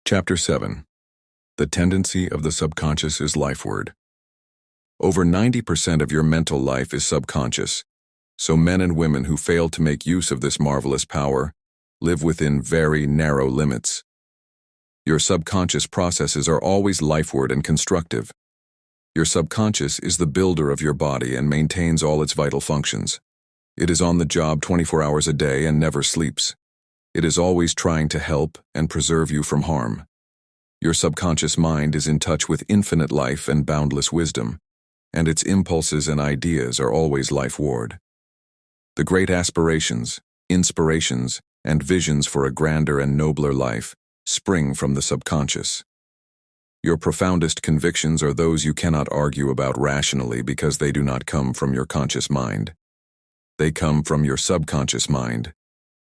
Chapter 7. The Tendency of the Subconscious is Lifeward. Over 90% of your mental life is subconscious, so men and women who fail to make use of this marvelous power live within very narrow limits. Your subconscious processes are always lifeward and constructive. Your subconscious is the builder of your body and maintains all its vital functions. It is on the job 24 hours a day and never sleeps. It is always trying to help and preserve you from harm. Your subconscious mind is in touch with infinite life and boundless wisdom, and its impulses and ideas are always lifeward. The great aspirations, inspirations, and visions for a grander and nobler life spring from the subconscious. Your profoundest convictions are those you cannot argue about rationally because they do not come from your conscious mind. They come from your subconscious mind.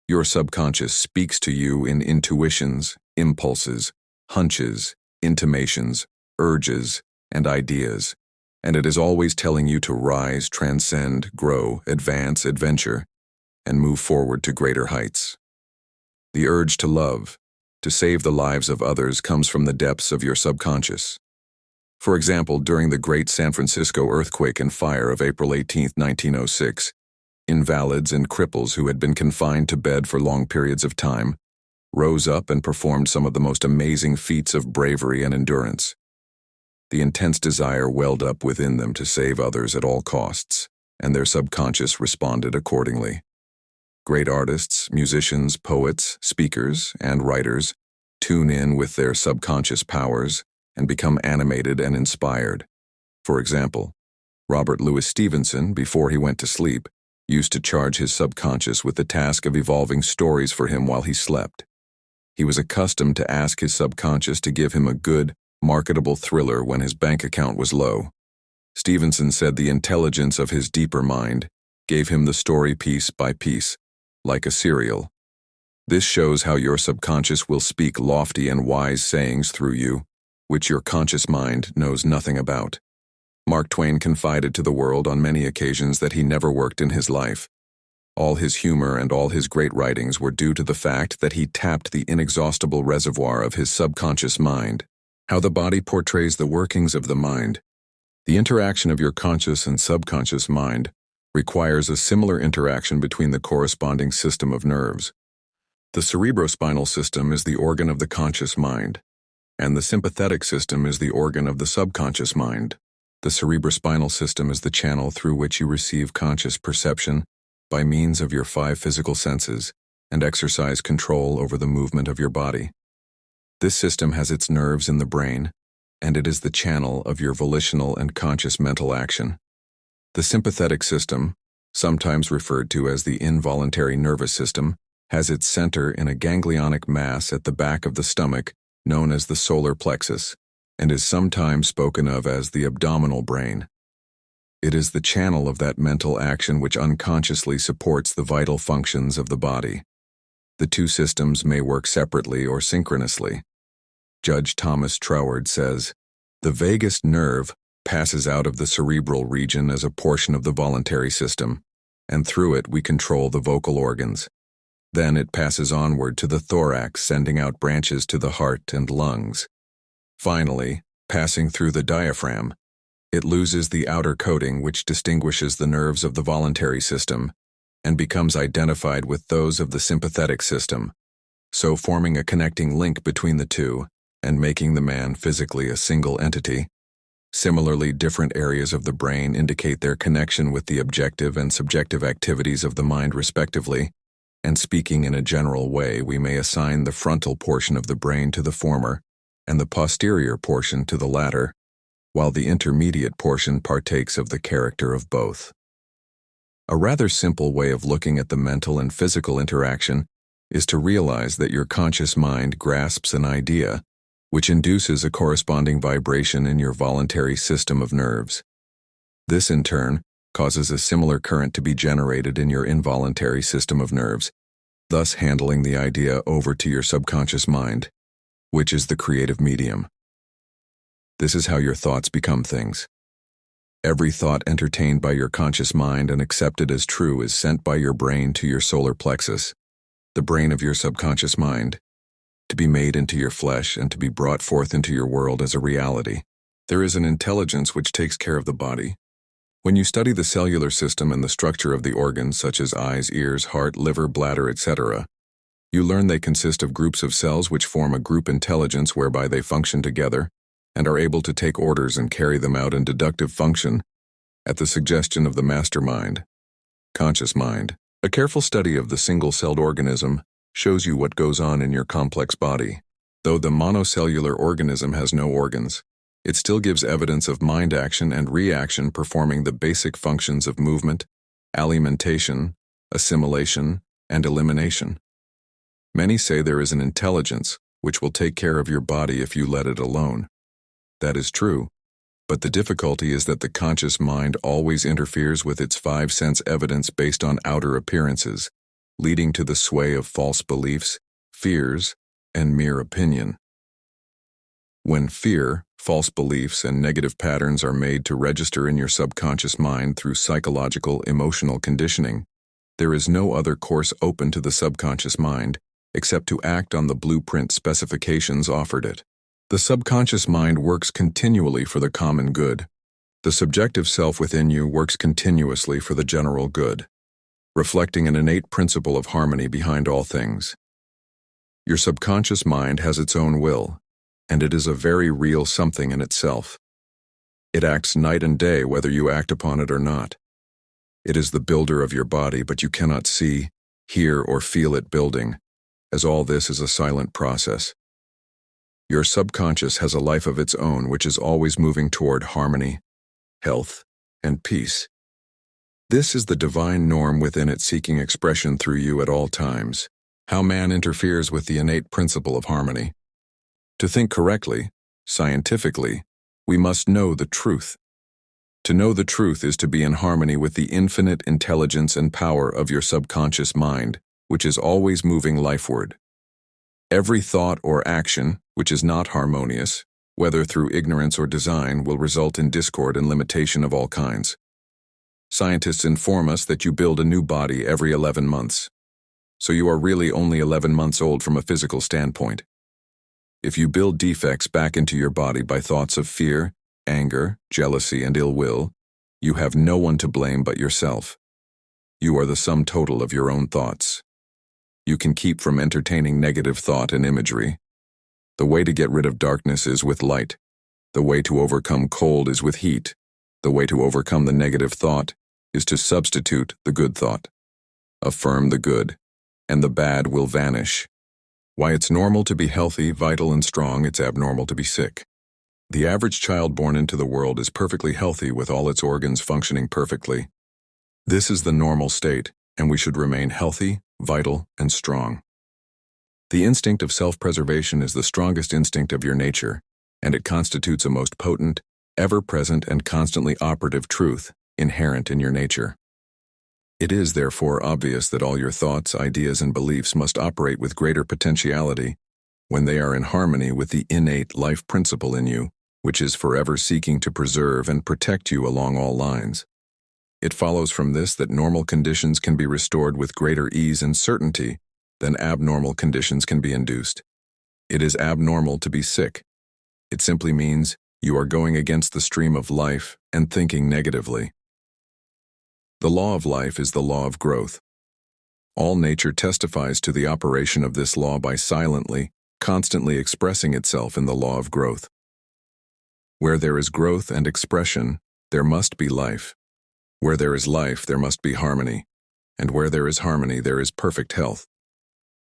Your subconscious speaks to you in intuitions, impulses, hunches, intimations, urges, and ideas, and it is always telling you to rise, transcend, grow, advance, adventure, and move forward to greater heights. The urge to love, to save the lives of others comes from the depths of your subconscious. For example, during the great San Francisco earthquake and fire of April 18, 1906, invalids and cripples who had been confined to bed for long periods of time rose up and performed some of the most amazing feats of bravery and endurance. The intense desire welled up within them to save others at all costs, and their subconscious responded accordingly. Great artists, musicians, poets, speakers, and writers tune in with their subconscious powers and become animated and inspired. For example, Robert Louis Stevenson, before he went to sleep, used to charge his subconscious with the task of evolving stories for him while he slept. He was accustomed to ask his subconscious to give him a good, marketable thriller when his bank account was low. Stevenson said the intelligence of his deeper mind gave him the story piece by piece, like a serial. This shows how your subconscious will speak lofty and wise sayings through you, which your conscious mind knows nothing about. Mark Twain confided to the world on many occasions that he never worked in his life. All his humor and all his great writings were due to the fact that he tapped the inexhaustible reservoir of his subconscious mind. How the body portrays the workings of the mind. The interaction of your conscious and subconscious mind requires a similar interaction between the corresponding system of nerves. The cerebrospinal system is the organ of the conscious mind, and the sympathetic system is the organ of the subconscious mind. The cerebrospinal system is the channel through which you receive conscious perception by means of your 5 physical senses and exercise control over the movement of your body. This system has its nerves in the brain, and it is the channel of your volitional and conscious mental action. The sympathetic system, sometimes referred to as the involuntary nervous system, has its center in a ganglionic mass at the back of the stomach known as the solar plexus, and is sometimes spoken of as the abdominal brain. It is the channel of that mental action which unconsciously supports the vital functions of the body. The two systems may work separately or synchronously. Judge Thomas Troward says, "The vagus nerve passes out of the cerebral region as a portion of the voluntary system, and through it we control the vocal organs. Then it passes onward to the thorax, sending out branches to the heart and lungs. Finally, passing through the diaphragm, it loses the outer coating which distinguishes the nerves of the voluntary system and becomes identified with those of the sympathetic system, so forming a connecting link between the two and making the man physically a single entity. Similarly, different areas of the brain indicate their connection with the objective and subjective activities of the mind respectively, and speaking in a general way, we may assign the frontal portion of the brain to the former and the posterior portion to the latter, while the intermediate portion partakes of the character of both. A rather simple way of looking at the mental and physical interaction is to realize that your conscious mind grasps an idea, which induces a corresponding vibration in your voluntary system of nerves. This, in turn, causes a similar current to be generated in your involuntary system of nerves, thus handling the idea over to your subconscious mind, which is the creative medium. This is how your thoughts become things. Every thought entertained by your conscious mind and accepted as true is sent by your brain to your solar plexus, the brain of your subconscious mind. to be made into your flesh and to be brought forth into your world as a reality. There is an intelligence which takes care of the body. When you study the cellular system and the structure of the organs such as eyes, ears, heart, liver, bladder, etc., you learn they consist of groups of cells which form a group intelligence whereby they function together and are able to take orders and carry them out in deductive function at the suggestion of the mastermind, conscious mind. A careful study of the single-celled organism shows you what goes on in your complex body. Though the monocellular organism has no organs, it still gives evidence of mind action and reaction performing the basic functions of movement, alimentation, assimilation, and elimination. Many say there is an intelligence which will take care of your body if you let it alone. That is true, but the difficulty is that the conscious mind always interferes with its five-sense evidence based on outer appearances, leading to the sway of false beliefs, fears, and mere opinion. When fear, false beliefs, and negative patterns are made to register in your subconscious mind through psychological, emotional conditioning, there is no other course open to the subconscious mind except to act on the blueprint specifications offered it. The subconscious mind works continually for the common good. The subjective self within you works continuously for the general good, reflecting an innate principle of harmony behind all things. Your subconscious mind has its own will, and it is a very real something in itself. It acts night and day whether you act upon it or not. It is the builder of your body, but you cannot see, hear, or feel it building, as all this is a silent process. Your subconscious has a life of its own which is always moving toward harmony, health, and peace. This is the divine norm within it seeking expression through you at all times. How man interferes with the innate principle of harmony. To think correctly, scientifically, we must know the truth. To know the truth is to be in harmony with the infinite intelligence and power of your subconscious mind, which is always moving lifeward. Every thought or action which is not harmonious, whether through ignorance or design, will result in discord and limitation of all kinds. Scientists inform us that you build a new body every 11 months. So you are really only 11 months old from a physical standpoint. If you build defects back into your body by thoughts of fear, anger, jealousy, and ill will, you have no one to blame but yourself. You are the sum total of your own thoughts. You can keep from entertaining negative thought and imagery. The way to get rid of darkness is with light. The way to overcome cold is with heat. The way to overcome the negative thought is to substitute the good thought. Affirm the good, and the bad will vanish. Why it's normal to be healthy, vital, and strong, it's abnormal to be sick. The average child born into the world is perfectly healthy with all its organs functioning perfectly. This is the normal state, and we should remain healthy, vital, and strong. The instinct of self-preservation is the strongest instinct of your nature, and it constitutes a most potent, ever-present, and constantly operative truth inherent in your nature. It is, therefore, obvious that all your thoughts, ideas, and beliefs must operate with greater potentiality when they are in harmony with the innate life principle in you, which is forever seeking to preserve and protect you along all lines. It follows from this that normal conditions can be restored with greater ease and certainty than abnormal conditions can be induced. It is abnormal to be sick. It simply means you are going against the stream of life and thinking negatively. The law of life is the law of growth. All nature testifies to the operation of this law by silently, constantly expressing itself in the law of growth. Where there is growth and expression, there must be life. Where there is life, there must be harmony. And where there is harmony, there is perfect health.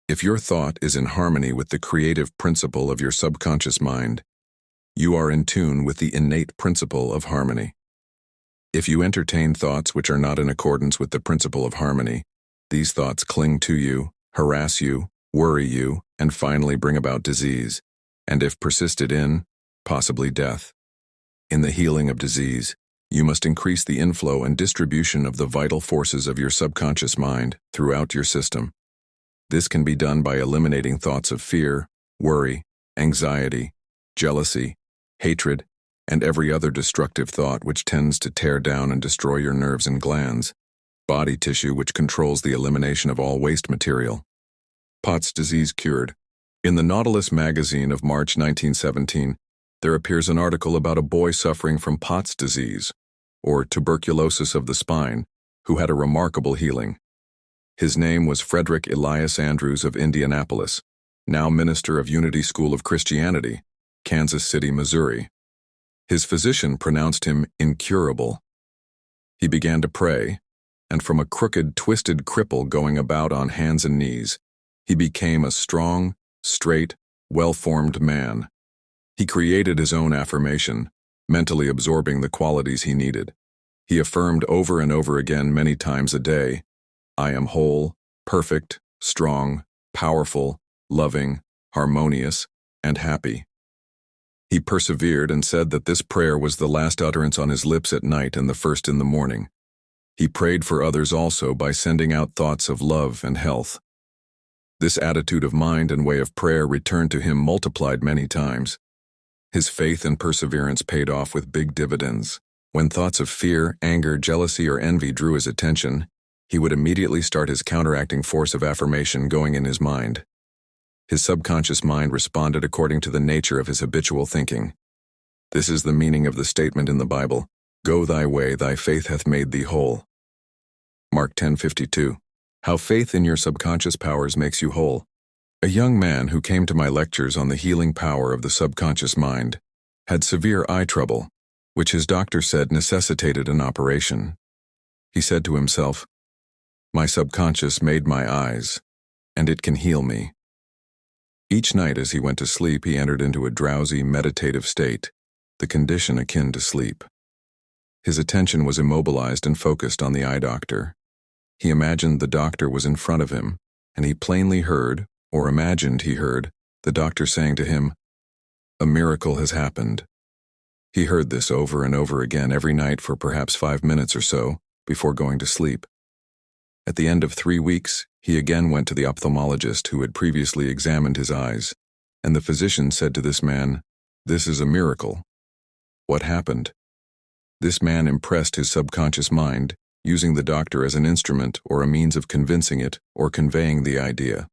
If your thought is in harmony with the creative principle of your subconscious mind, you are in tune with the innate principle of harmony. If you entertain thoughts which are not in accordance with the principle of harmony, these thoughts cling to you, harass you, worry you, and finally bring about disease, and if persisted in, possibly death. In the healing of disease, you must increase the inflow and distribution of the vital forces of your subconscious mind throughout your system. This can be done by eliminating thoughts of fear, worry, anxiety, jealousy, hatred, and every other destructive thought which tends to tear down and destroy your nerves and glands, body tissue which controls the elimination of all waste material. POTS disease cured. In the Nautilus magazine of March 1917, there appears an article about a boy suffering from Pott's disease, or tuberculosis of the spine, who had a remarkable healing. His name was Frederick Elias Andrews of Indianapolis, now minister of Unity School of Christianity, Kansas City, Missouri. His physician pronounced him incurable. He began to pray, and from a crooked, twisted cripple going about on hands and knees, he became a strong, straight, well-formed man. He created his own affirmation, mentally absorbing the qualities he needed. He affirmed over and over again many times a day, "I am whole, perfect, strong, powerful, loving, harmonious, and happy." He persevered and said that this prayer was the last utterance on his lips at night and the first in the morning. He prayed for others also by sending out thoughts of love and health. This attitude of mind and way of prayer returned to him multiplied many times. His faith and perseverance paid off with big dividends. When thoughts of fear, anger, jealousy, or envy drew his attention, he would immediately start his counteracting force of affirmation going in his mind. His subconscious mind responded according to the nature of his habitual thinking. This is the meaning of the statement in the Bible, "Go thy way, thy faith hath made thee whole." Mark 10:52. How faith in your subconscious powers makes you whole. A young man who came to my lectures on the healing power of the subconscious mind had severe eye trouble, which his doctor said necessitated an operation. He said to himself, "My subconscious made my eyes, and it can heal me." Each night as he went to sleep, he entered into a drowsy, meditative state, the condition akin to sleep. His attention was immobilized and focused on the eye doctor. He imagined the doctor was in front of him, and he plainly heard, or imagined he heard, the doctor saying to him, "A miracle has happened." He heard this over and over again every night for perhaps 5 minutes or so before going to sleep. At the end of 3 weeks, he again went to the ophthalmologist who had previously examined his eyes, and the physician said to this man, "This is a miracle." What happened? This man impressed his subconscious mind, using the doctor as an instrument or a means of convincing it or conveying the idea.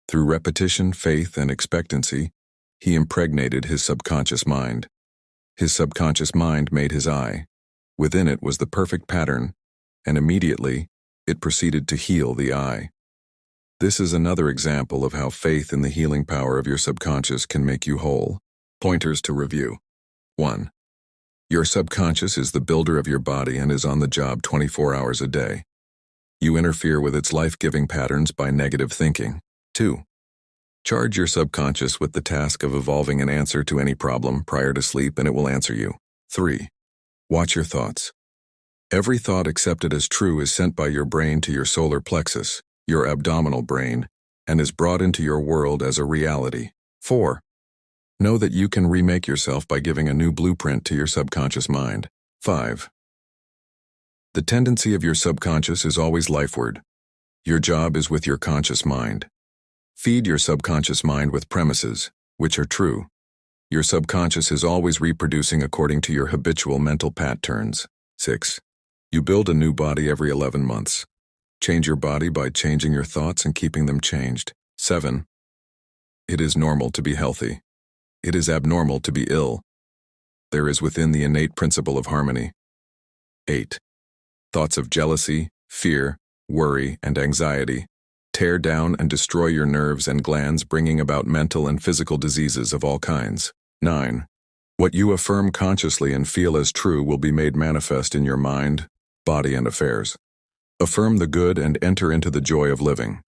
Through repetition, faith, and expectancy, he impregnated his subconscious mind. His subconscious mind made his eye. Within it was the perfect pattern, and immediately it proceeded to heal the eye. This is another example of how faith in the healing power of your subconscious can make you whole. Pointers to review. 1. Your subconscious is the builder of your body and is on the job 24 hours a day. You interfere with its life-giving patterns by negative thinking. 2. Charge your subconscious with the task of evolving an answer to any problem prior to sleep and it will answer you. 3. Watch your thoughts. Every thought accepted as true is sent by your brain to your solar plexus, your abdominal brain, and is brought into your world as a reality. 4. Know that you can remake yourself by giving a new blueprint to your subconscious mind. 5. The tendency of your subconscious is always lifeward. Your job is with your conscious mind. Feed your subconscious mind with premises, which are true. Your subconscious is always reproducing according to your habitual mental patterns. 6. You build a new body every 11 months. Change your body by changing your thoughts and keeping them changed. 7. It is normal to be healthy. It is abnormal to be ill. There is within the innate principle of harmony. 8. Thoughts of jealousy, fear, worry, and anxiety tear down and destroy your nerves and glands, bringing about mental and physical diseases of all kinds. 9. What you affirm consciously and feel as true will be made manifest in your mind, body, and affairs. Affirm the good and enter into the joy of living.